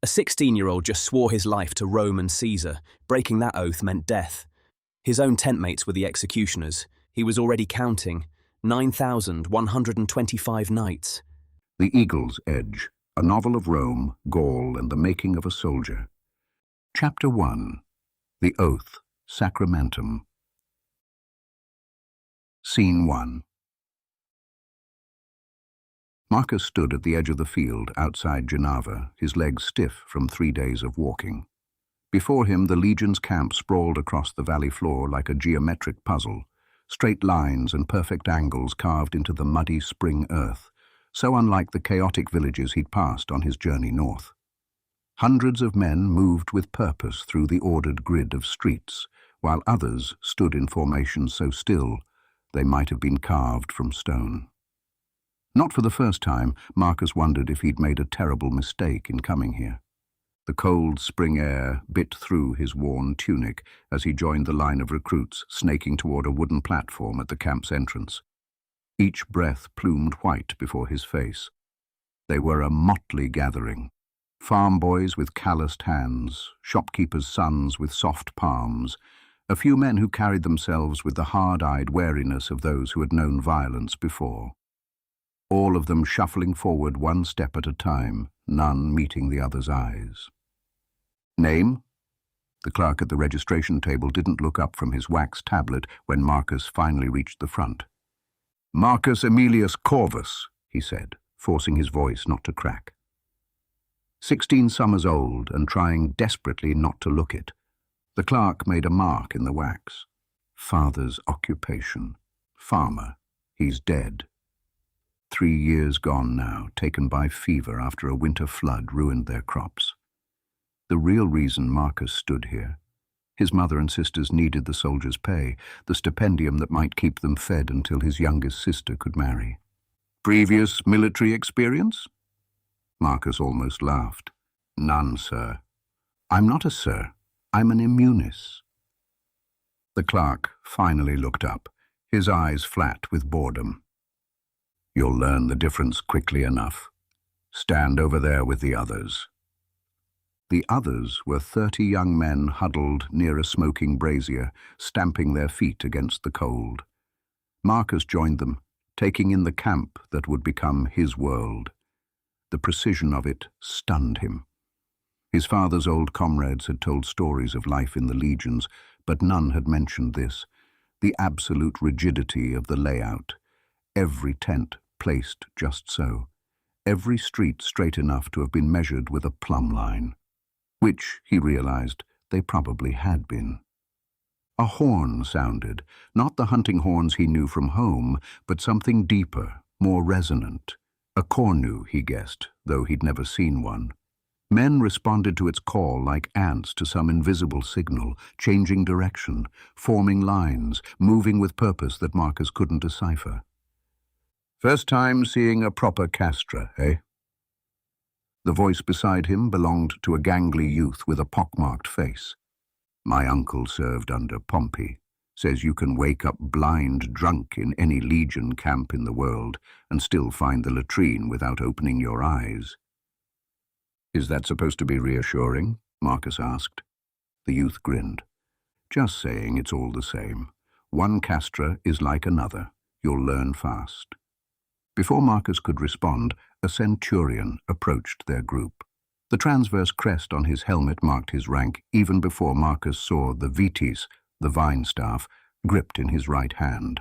A 16-year-old just swore his life to Rome and Caesar. Breaking that oath meant death. His own tentmates were the executioners. He was already counting 9,125 knights. The Eagle's Edge, a novel of Rome, Gaul, and the making of a soldier. Chapter 1. The Oath, Sacramentum. Scene 1. Marcus stood at the edge of the field outside Genava, his legs stiff from 3 days of walking. Before him, the legion's camp sprawled across the valley floor like a geometric puzzle, straight lines and perfect angles carved into the muddy spring earth, so unlike the chaotic villages he'd passed on his journey north. Hundreds of men moved with purpose through the ordered grid of streets, while others stood in formation so still they might have been carved from stone. Not for the first time, Marcus wondered if he'd made a terrible mistake in coming here. The cold spring air bit through his worn tunic as he joined the line of recruits snaking toward a wooden platform at the camp's entrance. Each breath plumed white before his face. They were a motley gathering. Farm boys with calloused hands, shopkeepers' sons with soft palms, a few men who carried themselves with the hard-eyed wariness of those who had known violence before. All of them shuffling forward one step at a time, none meeting the other's eyes. Name? The clerk at the registration table didn't look up from his wax tablet when Marcus finally reached the front. Marcus Aemilius Corvus, he said, forcing his voice not to crack. 16 summers old and trying desperately not to look it. The clerk made a mark in the wax. Father's occupation. Farmer. He's dead. 3 years gone now, taken by fever after a winter flood ruined their crops. The real reason Marcus stood here. His mother and sisters needed the soldiers' pay, the stipendium that might keep them fed until his youngest sister could marry. Previous military experience? Marcus almost laughed. None, sir. I'm not a sir. I'm an immunis. The clerk finally looked up, his eyes flat with boredom. You'll learn the difference quickly enough. Stand over there with the others. The others were 30 young men huddled near a smoking brazier, stamping their feet against the cold. Marcus joined them, taking in the camp that would become his world. The precision of it stunned him. His father's old comrades had told stories of life in the legions, but none had mentioned this, the absolute rigidity of the layout. Every tent placed just so, every street straight enough to have been measured with a plumb line, which, he realized, they probably had been. A horn sounded, not the hunting horns he knew from home, but something deeper, more resonant. A cornu, he guessed, though he'd never seen one. Men responded to its call like ants to some invisible signal, changing direction, forming lines, moving with purpose that Marcus couldn't decipher. First time seeing a proper Castra, eh? The voice beside him belonged to a gangly youth with a pockmarked face. My uncle served under Pompey. Says you can wake up blind drunk in any legion camp in the world and still find the latrine without opening your eyes. Is that supposed to be reassuring? Marcus asked. The youth grinned. Just saying it's all the same. One Castra is like another. You'll learn fast. Before Marcus could respond, a Centurion approached their group. The transverse crest on his helmet marked his rank even before Marcus saw the vitis, the vine staff, gripped in his right hand.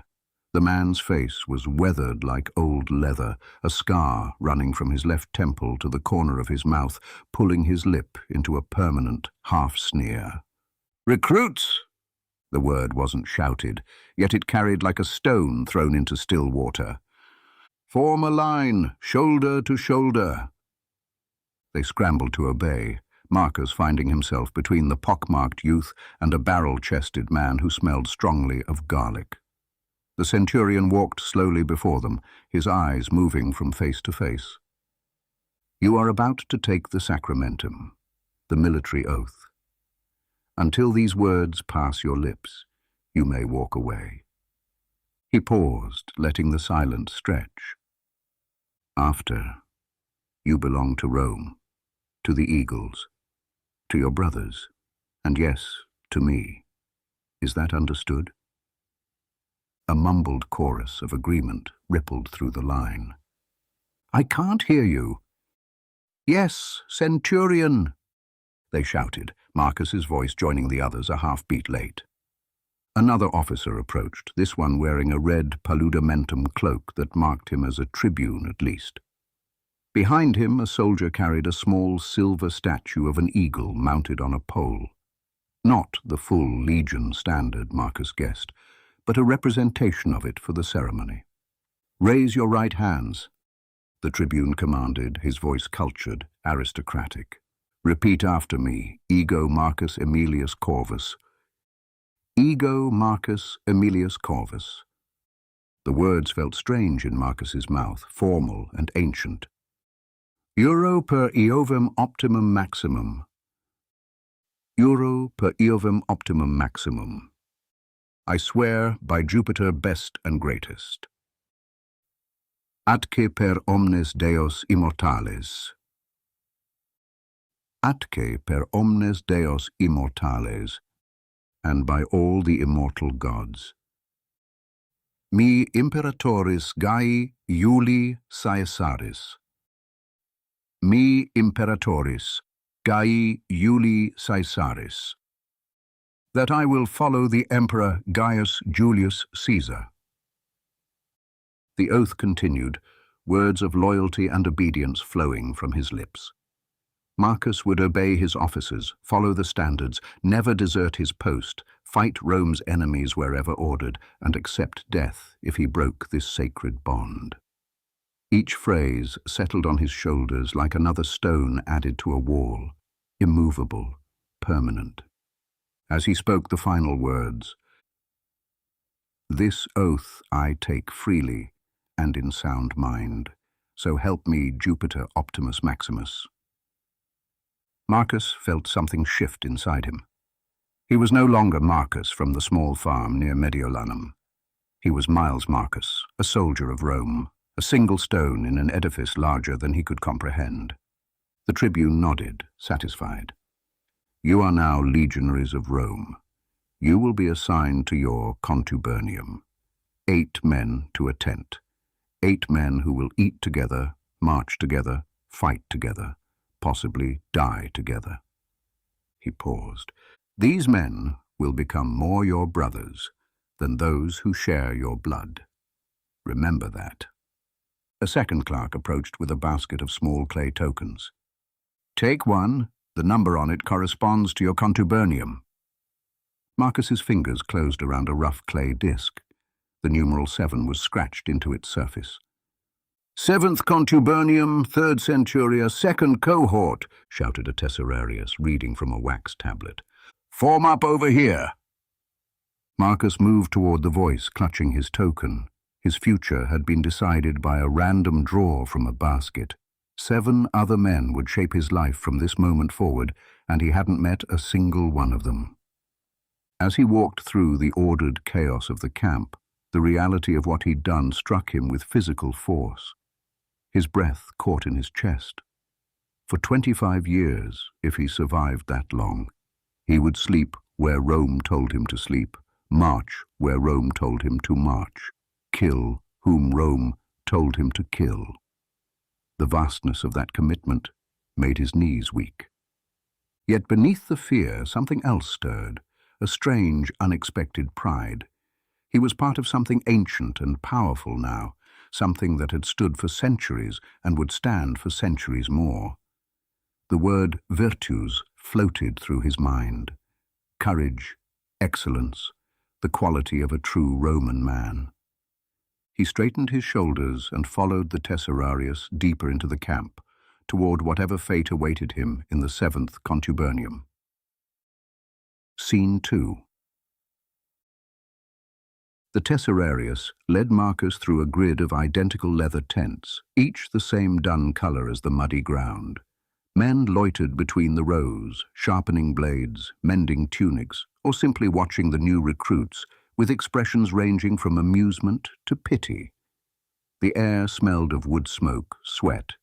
The man's face was weathered like old leather, a scar running from his left temple to the corner of his mouth, pulling his lip into a permanent half-sneer. Recruits! The word wasn't shouted, yet it carried like a stone thrown into still water. Form a line, shoulder to shoulder. They scrambled to obey, Marcus finding himself between the pockmarked youth and a barrel-chested man who smelled strongly of garlic. The Centurion walked slowly before them, his eyes moving from face to face. You are about to take the Sacramentum, the military oath. Until these words pass your lips, you may walk away. He paused, letting the silence stretch. After, you belong to Rome, to the eagles, to your brothers, and yes, to me. Is that understood?" A mumbled chorus of agreement rippled through the line. "I can't hear you." "Yes, Centurion," they shouted, Marcus's voice joining the others a half-beat late. Another officer approached, this one wearing a red paludamentum cloak that marked him as a tribune at least. Behind him, a soldier carried a small silver statue of an eagle mounted on a pole. Not the full Legion standard, Marcus guessed, but a representation of it for the ceremony. "Raise your right hands," the tribune commanded, his voice cultured, aristocratic. "Repeat after me, Ego Marcus Aemilius Corvus." Ego Marcus Aemilius Corvus. The words felt strange in Marcus's mouth, formal and ancient. "Euro per eovem optimum maximum." Euro per eovem optimum maximum. "I swear by Jupiter best and greatest." "Atque per omnes deos immortales." "Atque per omnes deos immortales," and by all the immortal gods. "Mi imperatoris Gai Iuli Caesaris." "Mi imperatoris Gai Iuli Caesaris." That I will follow the Emperor Gaius Julius Caesar. The oath continued, words of loyalty and obedience flowing from his lips. Marcus would obey his officers, follow the standards, never desert his post, fight Rome's enemies wherever ordered, and accept death if he broke this sacred bond. Each phrase settled on his shoulders like another stone added to a wall, immovable, permanent. As he spoke the final words, "This oath I take freely and in sound mind, so help me Jupiter Optimus Maximus." Marcus felt something shift inside him. He was no longer Marcus from the small farm near Mediolanum. He was Miles Marcus, a soldier of Rome, a single stone in an edifice larger than he could comprehend. The tribune nodded, satisfied. "You are now legionaries of Rome. You will be assigned to your Contubernium. 8 men to a tent. 8 men who will eat together, march together, fight together, possibly die together." He paused. "These men will become more your brothers than those who share your blood. Remember that." A second clerk approached with a basket of small clay tokens. "Take one. The number on it corresponds to your Contubernium." Marcus's fingers closed around a rough clay disc. The numeral 7 was scratched into its surface. "7th Contubernium, 3rd Centuria, 2nd Cohort," shouted a Tesserarius, reading from a wax tablet. "Form up over here." Marcus moved toward the voice, clutching his token. His future had been decided by a random draw from a basket. 7 other men would shape his life from this moment forward, and he hadn't met a single one of them. As he walked through the ordered chaos of the camp, the reality of what he'd done struck him with physical force. His breath caught in his chest. For 25 years, if he survived that long, he would sleep where Rome told him to sleep, march where Rome told him to march, kill whom Rome told him to kill. The vastness of that commitment made his knees weak. Yet beneath the fear, something else stirred, a strange, unexpected pride. He was part of something ancient and powerful now, something that had stood for centuries and would stand for centuries more. The word virtues floated through his mind. Courage, excellence, the quality of a true Roman man. He straightened his shoulders and followed the Tesserarius deeper into the camp, toward whatever fate awaited him in the 7th Contubernium. Scene 2. The Tesserarius led Marcus through a grid of identical leather tents, each the same dun color as the muddy ground. Men loitered between the rows, sharpening blades, mending tunics, or simply watching the new recruits, with expressions ranging from amusement to pity. The air smelled of wood smoke, sweat,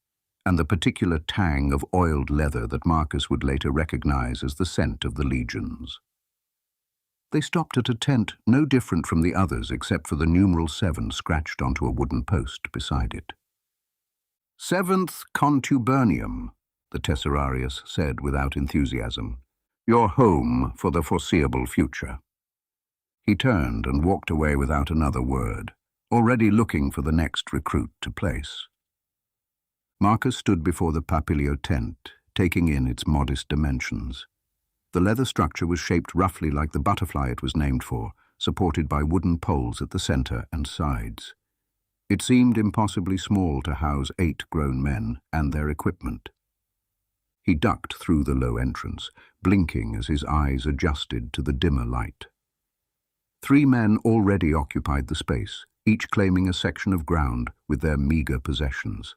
and the particular tang of oiled leather that Marcus would later recognize as the scent of the legions. They stopped at a tent no different from the others except for the numeral 7 scratched onto a wooden post beside it. "Seventh Contubernium," the Tesserarius said without enthusiasm. "Your home for the foreseeable future." He turned and walked away without another word, already looking for the next recruit to place. Marcus stood before the Papilio tent, taking in its modest dimensions. The leather structure was shaped roughly like the butterfly it was named for, supported by wooden poles at the center and sides. It seemed impossibly small to house 8 grown men and their equipment. He ducked through the low entrance, blinking as his eyes adjusted to the dimmer light. 3 men already occupied the space, each claiming a section of ground with their meager possessions.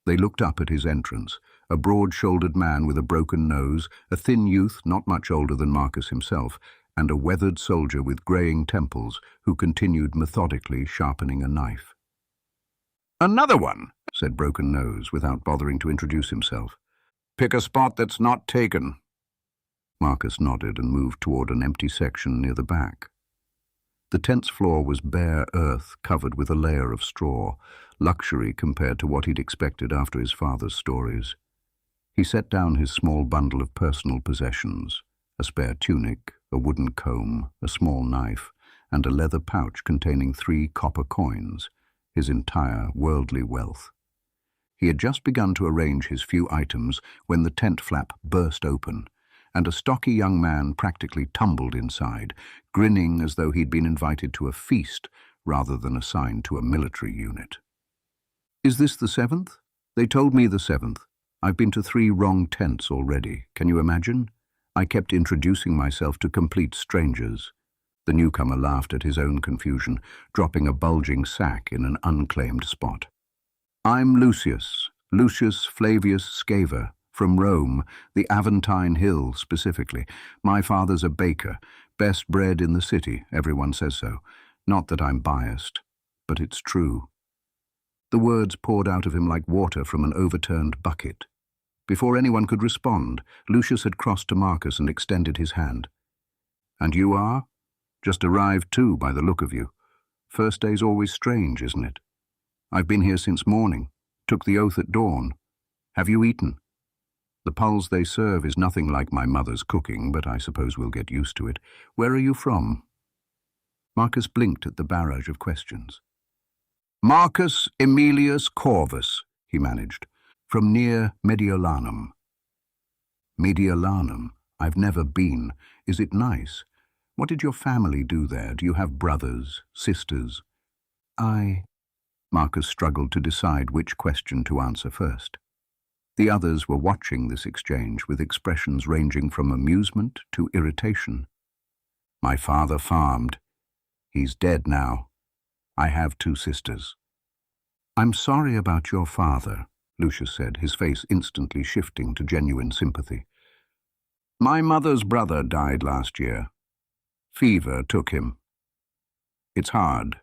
They looked up at his entrance, a broad-shouldered man with a broken nose, a thin youth not much older than Marcus himself, and a weathered soldier with greying temples who continued methodically sharpening a knife. "Another one," said Broken Nose without bothering to introduce himself. "Pick a spot that's not taken." Marcus nodded and moved toward an empty section near the back. The tent's floor was bare earth covered with a layer of straw, luxury compared to what he'd expected after his father's stories. He set down his small bundle of personal possessions, a spare tunic, a wooden comb, a small knife, and a leather pouch containing 3 copper coins, his entire worldly wealth. He had just begun to arrange his few items when the tent flap burst open, and a stocky young man practically tumbled inside, grinning as though he'd been invited to a feast rather than assigned to a military unit. "Is this the 7th? They told me the 7th. I've been to 3 wrong tents already. Can you imagine? I kept introducing myself to complete strangers." The newcomer laughed at his own confusion, dropping a bulging sack in an unclaimed spot. "I'm Lucius Flavius Scaver, from Rome, the Aventine Hill specifically. My father's a baker, best bred in the city, everyone says so. Not that I'm biased, but it's true." The words poured out of him like water from an overturned bucket. Before anyone could respond, Lucius had crossed to Marcus and extended his hand. "And you are? Just arrived too, by the look of you. First day's always strange, isn't it? I've been here since morning, took the oath at dawn. Have you eaten? The pulse they serve is nothing like my mother's cooking, but I suppose we'll get used to it. Where are you from?" Marcus blinked at the barrage of questions. "Marcus Aemilius Corvus," he managed, "from near Mediolanum." "Mediolanum? I've never been. Is it nice? What did your family do there? Do you have brothers, sisters?" Marcus struggled to decide which question to answer first. The others were watching this exchange with expressions ranging from amusement to irritation. "My father farmed. He's dead now. I have 2 sisters." "I'm sorry about your father," Lucius said, his face instantly shifting to genuine sympathy. "My mother's brother died last year. Fever took him. It's hard."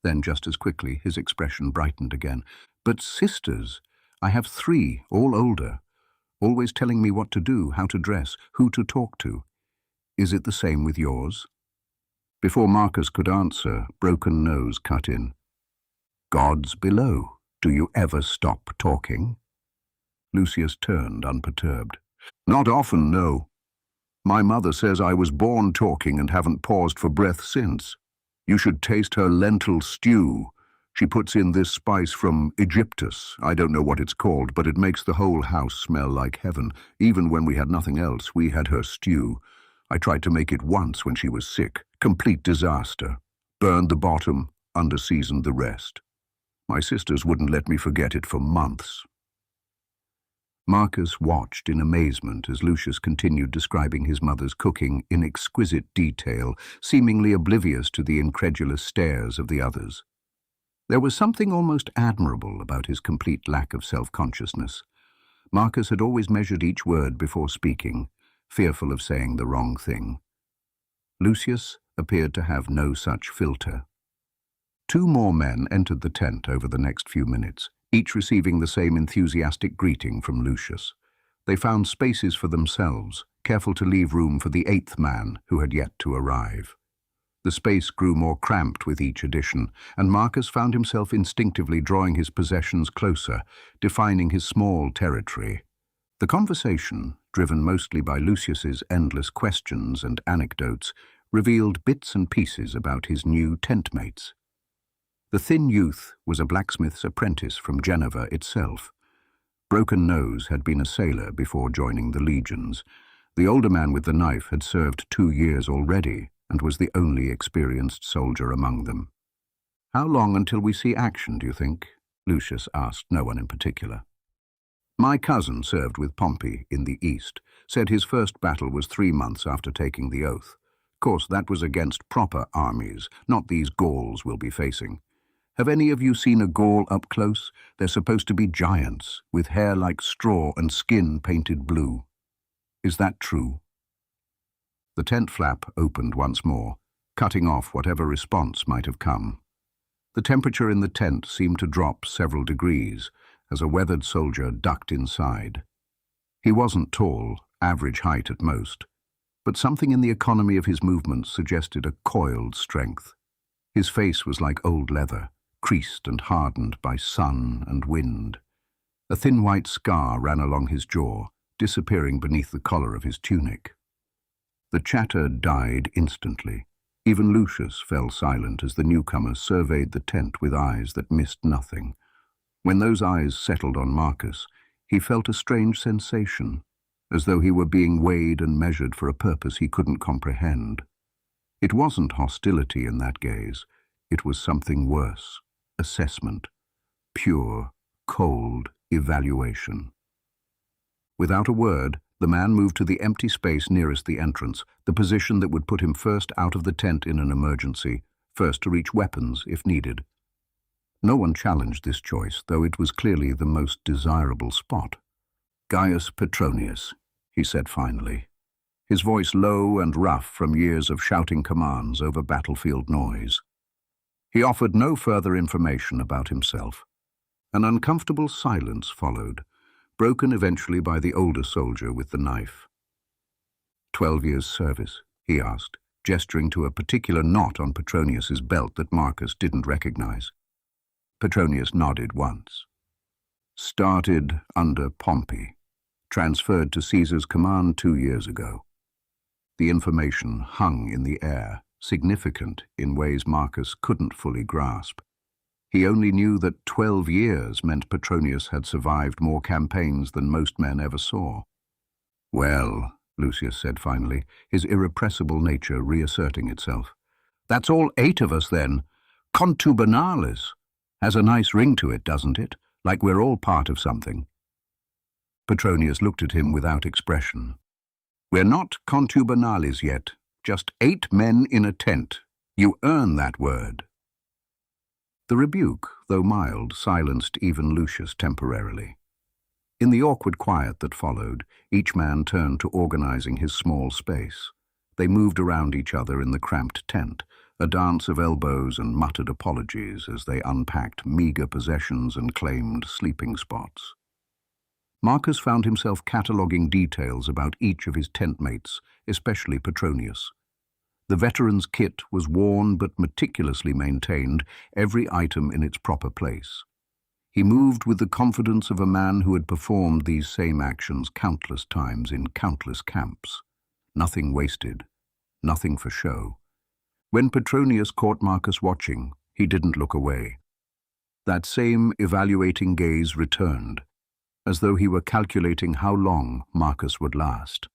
Then just as quickly his expression brightened again. "But sisters, I have 3, all older, always telling me what to do, how to dress, who to talk to. Is it the same with yours?" Before Marcus could answer, Broken Nose cut in. "Gods below, do you ever stop talking?" Lucius turned, unperturbed. "Not often, no. My mother says I was born talking and haven't paused for breath since. You should taste her lentil stew. She puts in this spice from Egyptus. I don't know what it's called, but it makes the whole house smell like heaven. Even when we had nothing else, we had her stew. I tried to make it once when she was sick. Complete disaster. Burned the bottom, under-seasoned the rest. My sisters wouldn't let me forget it for months." Marcus watched in amazement as Lucius continued describing his mother's cooking in exquisite detail, seemingly oblivious to the incredulous stares of the others. There was something almost admirable about his complete lack of self-consciousness. Marcus had always measured each word before speaking, fearful of saying the wrong thing. Lucius appeared to have no such filter. 2 more men entered the tent over the next few minutes, each receiving the same enthusiastic greeting from Lucius. They found spaces for themselves, careful to leave room for the eighth man who had yet to arrive. The space grew more cramped with each addition, and Marcus found himself instinctively drawing his possessions closer, defining his small territory. The conversation, driven mostly by Lucius's endless questions and anecdotes, revealed bits and pieces about his new tentmates. The thin youth was a blacksmith's apprentice from Geneva itself. Broken Nose had been a sailor before joining the legions. The older man with the knife had served 2 years already and was the only experienced soldier among them. "How long until we see action, do you think?" Lucius asked no one in particular. "My cousin served with Pompey in the East, said his first battle was 3 months after taking the oath. Of course, that was against proper armies, not these Gauls we'll be facing. Have any of you seen a Gaul up close? They're supposed to be giants, with hair like straw and skin painted blue. Is that true?" The tent flap opened once more, cutting off whatever response might have come. The temperature in the tent seemed to drop several degrees as a weathered soldier ducked inside. He wasn't tall, average height at most, but something in the economy of his movements suggested a coiled strength. His face was like old leather, creased and hardened by sun and wind. A thin white scar ran along his jaw, disappearing beneath the collar of his tunic. The chatter died instantly. Even Lucius fell silent as the newcomer surveyed the tent with eyes that missed nothing. When those eyes settled on Marcus, he felt a strange sensation, as though he were being weighed and measured for a purpose he couldn't comprehend. It wasn't hostility in that gaze. It was something worse. Assessment. Pure, cold evaluation. Without a word, the man moved to the empty space nearest the entrance, the position that would put him first out of the tent in an emergency, first to reach weapons if needed. No one challenged this choice, though it was clearly the most desirable spot. "Gaius Petronius," he said finally, his voice low and rough from years of shouting commands over battlefield noise. He offered no further information about himself. An uncomfortable silence followed, broken eventually by the older soldier with the knife. 12 years' service, he asked, gesturing to a particular knot on Petronius's belt that Marcus didn't recognize. Petronius nodded once. "Started under Pompey, transferred to Caesar's command 2 years ago." The information hung in the air, significant in ways Marcus couldn't fully grasp. He only knew that 12 years meant Petronius had survived more campaigns than most men ever saw. "Well," Lucius said finally, his irrepressible nature reasserting itself. "That's all 8 of us then. Contubernalis. Has a nice ring to it, doesn't it? Like we're all part of something." Petronius looked at him without expression. "We're not contubernalis yet. Just 8 men in a tent. You earn that word." The rebuke, though mild, silenced even Lucius temporarily. In the awkward quiet that followed, each man turned to organizing his small space. They moved around each other in the cramped tent, a dance of elbows and muttered apologies as they unpacked meager possessions and claimed sleeping spots. Marcus found himself cataloguing details about each of his tentmates, especially Petronius. The veteran's kit was worn but meticulously maintained, every item in its proper place. He moved with the confidence of a man who had performed these same actions countless times in countless camps. Nothing wasted, nothing for show. When Petronius caught Marcus watching, he didn't look away. That same evaluating gaze returned, as though he were calculating how long Marcus would last,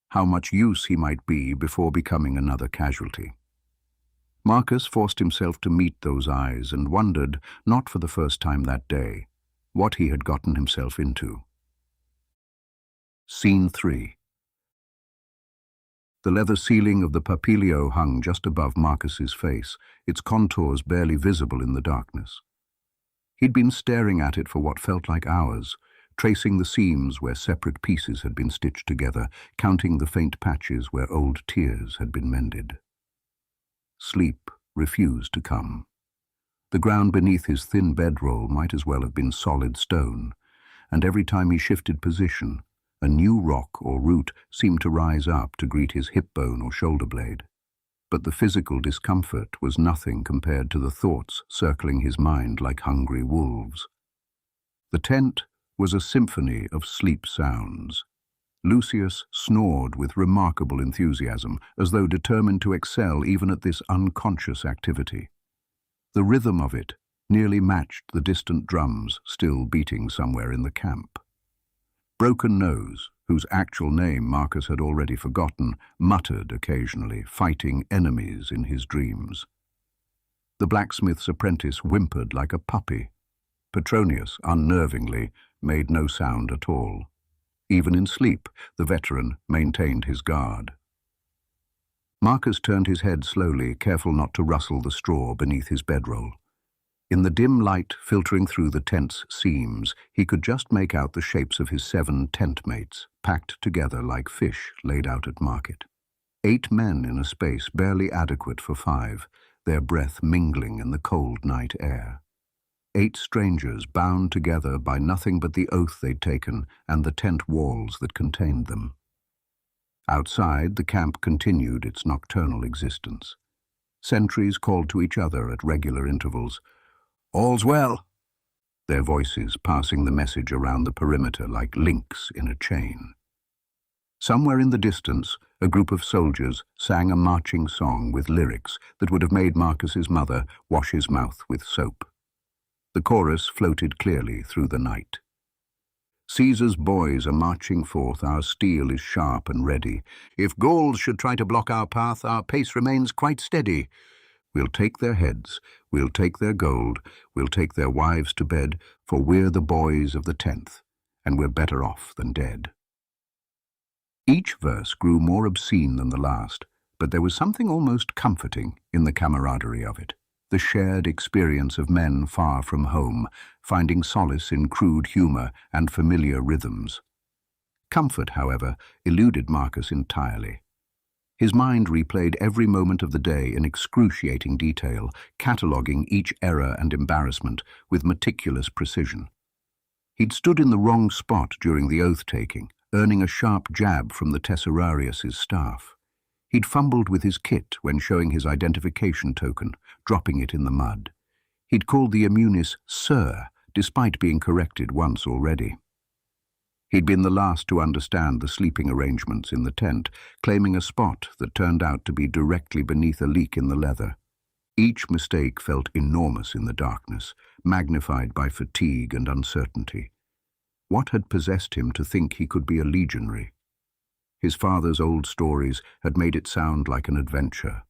how much use he might be before becoming another casualty. Marcus forced himself to meet those eyes and wondered, not for the first time that day, what he had gotten himself into. Scene 3. The leather ceiling of the papilio hung just above Marcus's face, its contours barely visible in the darkness. He'd been staring at it for what felt like hours, tracing the seams where separate pieces had been stitched together, counting the faint patches where old tears had been mended. Sleep refused to come. The ground beneath his thin bedroll might as well have been solid stone, and every time he shifted position, a new rock or root seemed to rise up to greet his hip bone or shoulder blade. But the physical discomfort was nothing compared to the thoughts circling his mind like hungry wolves. The tent was a symphony of sleep sounds. Lucius snored with remarkable enthusiasm, as though determined to excel even at this unconscious activity. The rhythm of it nearly matched the distant drums still beating somewhere in the camp. Broken Nose, whose actual name Marcus had already forgotten, muttered occasionally, fighting enemies in his dreams. The blacksmith's apprentice whimpered like a puppy. Petronius, unnervingly, made no sound at all. Even in sleep, the veteran maintained his guard. Marcus turned his head slowly, careful not to rustle the straw beneath his bedroll. In the dim light filtering through the tent's seams, he could just make out the shapes of his 7 tent mates, packed together like fish laid out at market. 8 men in a space barely adequate for 5, their breath mingling in the cold night air. 8 strangers bound together by nothing but the oath they'd taken and the tent walls that contained them. Outside, the camp continued its nocturnal existence. Sentries called to each other at regular intervals. "All's well," their voices passing the message around the perimeter like links in a chain. Somewhere in the distance, a group of soldiers sang a marching song with lyrics that would have made Marcus's mother wash his mouth with soap. The chorus floated clearly through the night. "Caesar's boys are marching forth, our steel is sharp and ready. If Gauls should try to block our path, our pace remains quite steady. We'll take their heads, we'll take their gold, we'll take their wives to bed, for we're the boys of the 10th, and we're better off than dead." Each verse grew more obscene than the last, but there was something almost comforting in the camaraderie of it. The shared experience of men far from home, finding solace in crude humor and familiar rhythms. Comfort, however, eluded Marcus entirely. His mind replayed every moment of the day in excruciating detail, cataloguing each error and embarrassment with meticulous precision. He'd stood in the wrong spot during the oath-taking, earning a sharp jab from the Tesserarius's staff. He'd fumbled with his kit when showing his identification token, dropping it in the mud. He'd called the immunis Sir, despite being corrected once already. He'd been the last to understand the sleeping arrangements in the tent, claiming a spot that turned out to be directly beneath a leak in the leather. Each mistake felt enormous in the darkness, magnified by fatigue and uncertainty. What had possessed him to think he could be a legionary? His father's old stories had made it sound like an adventure,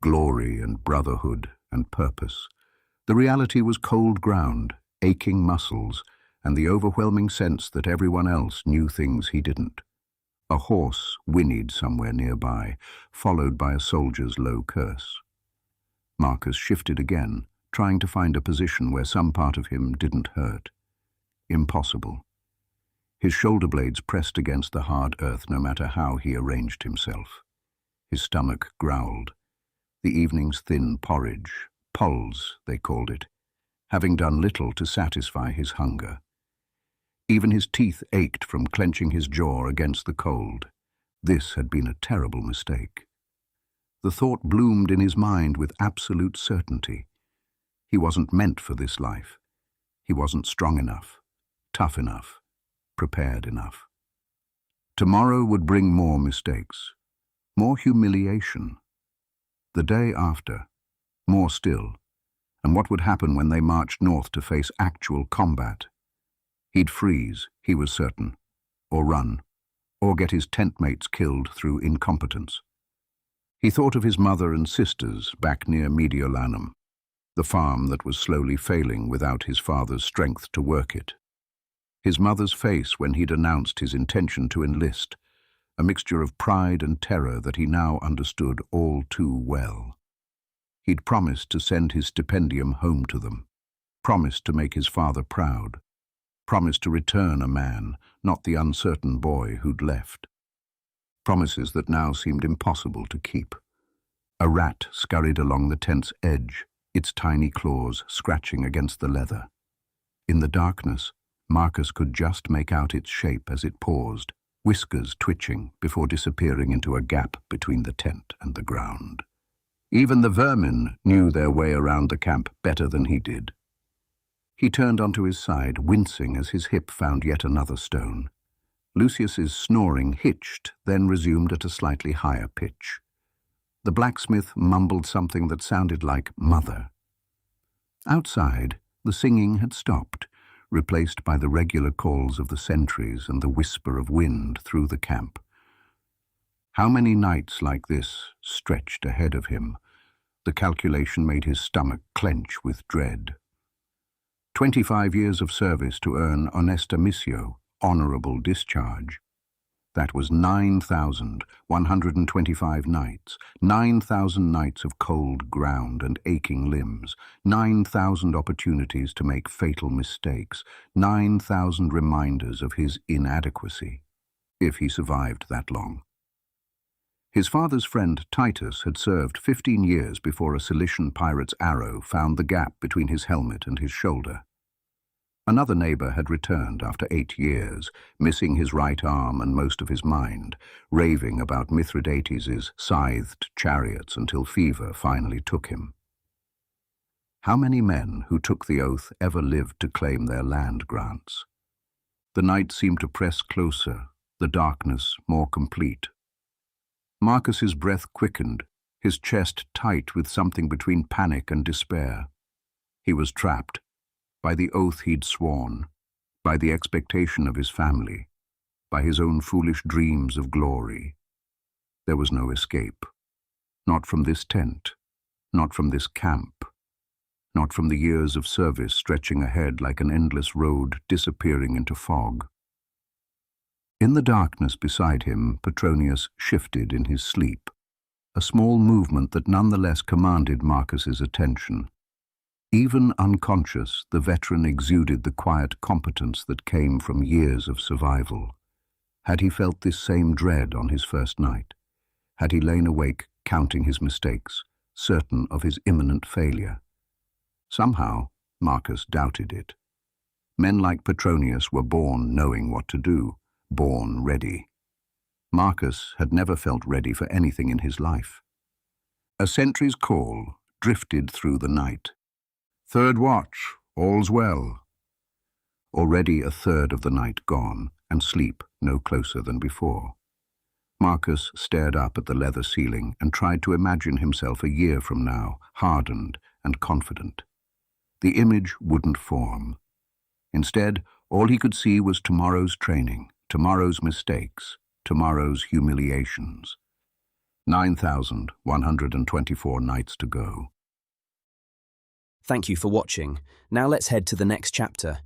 glory and brotherhood and purpose. The reality was cold ground, aching muscles, and the overwhelming sense that everyone else knew things he didn't. A horse whinnied somewhere nearby, followed by a soldier's low curse. Marcus shifted again, trying to find a position where some part of him didn't hurt. Impossible. His shoulder blades pressed against the hard earth no matter how he arranged himself. His stomach growled. The evening's thin porridge, pulse they called it, having done little to satisfy his hunger. Even his teeth ached from clenching his jaw against the cold. This had been a terrible mistake. The thought bloomed in his mind with absolute certainty. He wasn't meant for this life. He wasn't strong enough, tough enough, prepared enough. Tomorrow would bring more mistakes, more humiliation. The day after, more still, and what would happen when they marched north to face actual combat? He'd freeze, he was certain, or run, or get his tent mates killed through incompetence. He thought of his mother and sisters back near Mediolanum, the farm that was slowly failing without his father's strength to work it. His mother's face when he'd announced his intention to enlist, a mixture of pride and terror that he now understood all too well. He'd promised to send his stipendium home to them, promised to make his father proud, promised to return a man, not the uncertain boy who'd left. Promises that now seemed impossible to keep. A rat scurried along the tent's edge, its tiny claws scratching against the leather. In the darkness, Marcus could just make out its shape as it paused, whiskers twitching before disappearing into a gap between the tent and the ground. Even the vermin knew their way around the camp better than he did. He turned onto his side, wincing as his hip found yet another stone. Lucius's snoring hitched, then resumed at a slightly higher pitch. The blacksmith mumbled something that sounded like "mother." Outside, the singing had stopped, replaced by the regular calls of the sentries and the whisper of wind through the camp. How many nights like this stretched ahead of him? The calculation made his stomach clench with dread. 25 years of service to earn honesta missio, honorable discharge. That was 9,125 nights, 9,000 nights of cold ground and aching limbs, 9,000 opportunities to make fatal mistakes, 9,000 reminders of his inadequacy, if he survived that long. His father's friend Titus had served 15 years before a Cilician pirate's arrow found the gap between his helmet and his shoulder. Another neighbor had returned after 8 years, missing his right arm and most of his mind, raving about Mithridates' scythed chariots until fever finally took him. How many men who took the oath ever lived to claim their land grants? The night seemed to press closer, the darkness more complete. Marcus's breath quickened, his chest tight with something between panic and despair. He was trapped. By the oath he'd sworn, by the expectation of his family, by his own foolish dreams of glory. There was no escape. Not from this tent, not from this camp, not from the years of service stretching ahead like an endless road disappearing into fog. In the darkness beside him, Petronius shifted in his sleep, a small movement that nonetheless commanded Marcus's attention. Even unconscious, the veteran exuded the quiet competence that came from years of survival. Had he felt this same dread on his first night? Had he lain awake, counting his mistakes, certain of his imminent failure? Somehow, Marcus doubted it. Men like Petronius were born knowing what to do, born ready. Marcus had never felt ready for anything in his life. A sentry's call drifted through the night. "Third watch, all's well." Already a third of the night gone, and sleep no closer than before. Marcus stared up at the leather ceiling and tried to imagine himself a year from now, hardened and confident. The image wouldn't form. Instead, all he could see was tomorrow's training, tomorrow's mistakes, tomorrow's humiliations. 9,124 nights to go. Thank you for watching. Now let's head to the next chapter.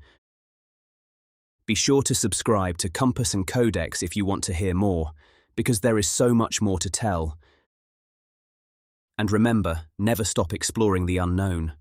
Be sure to subscribe to Compass and Codex if you want to hear more, because there is so much more to tell. And remember, never stop exploring the unknown.